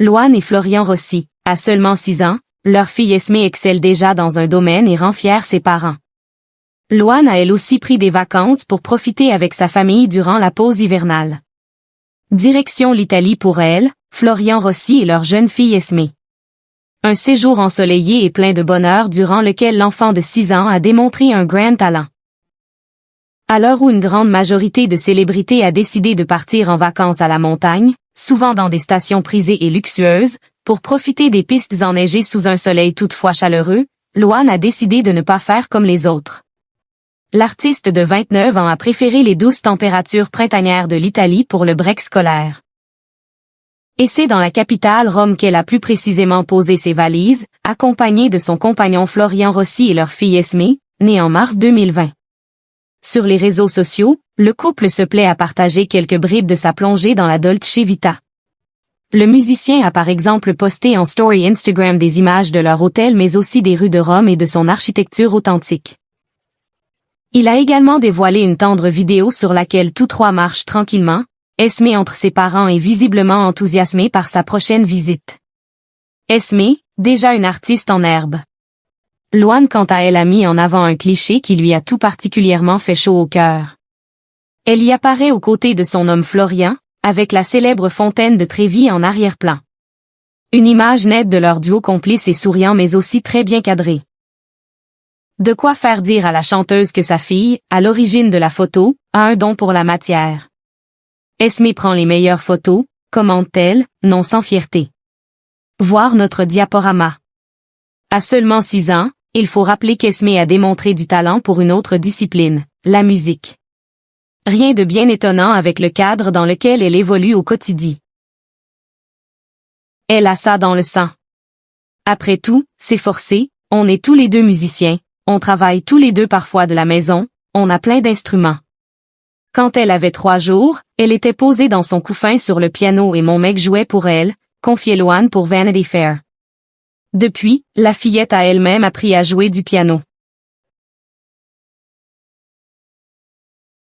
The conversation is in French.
Louane et Florian Rossi, à seulement 6 ans, leur fille Esmée excelle déjà dans un domaine et rend fiers ses parents. Louane a elle aussi pris des vacances pour profiter avec sa famille durant la pause hivernale. Direction l'Italie pour elle, Florian Rossi et leur jeune fille Esmée. Un séjour ensoleillé et plein de bonheur durant lequel l'enfant de 6 ans a démontré un grand talent. À l'heure où une grande majorité de célébrités a décidé de partir en vacances à la montagne, souvent dans des stations prisées et luxueuses, pour profiter des pistes enneigées sous un soleil toutefois chaleureux, Louane a décidé de ne pas faire comme les autres. L'artiste de 29 ans a préféré les douces températures printanières de l'Italie pour le break scolaire. Et c'est dans la capitale Rome qu'elle a plus précisément posé ses valises, accompagnée de son compagnon Florian Rossi et leur fille Esmée, née en mars 2020. Sur les réseaux sociaux, le couple se plaît à partager quelques bribes de sa plongée dans la Dolce Vita. Le musicien a par exemple posté en story Instagram des images de leur hôtel mais aussi des rues de Rome et de son architecture authentique. Il a également dévoilé une tendre vidéo sur laquelle tous trois marchent tranquillement, Esmée entre ses parents et visiblement enthousiasmée par sa prochaine visite. Esmée, déjà une artiste en herbe. Louane quant à elle a mis en avant un cliché qui lui a tout particulièrement fait chaud au cœur. Elle y apparaît aux côtés de son homme Florian, avec la célèbre fontaine de Trévi en arrière-plan. Une image nette de leur duo complice et souriant mais aussi très bien cadrée. De quoi faire dire à la chanteuse que sa fille, à l'origine de la photo, a un don pour la matière. Esmée prend les meilleures photos, commente-t-elle, non sans fierté. Voir notre diaporama. À seulement 6 ans, il faut rappeler qu'Esmée a démontré du talent pour une autre discipline, la musique. Rien de bien étonnant avec le cadre dans lequel elle évolue au quotidien. Elle a ça dans le sang. Après tout, c'est forcé, on est tous les deux musiciens, on travaille tous les deux parfois de la maison, on a plein d'instruments. Quand elle avait 3 jours, elle était posée dans son couffin sur le piano et mon mec jouait pour elle, confiait Louane pour Vanity Fair. Depuis, la fillette a elle-même appris à jouer du piano.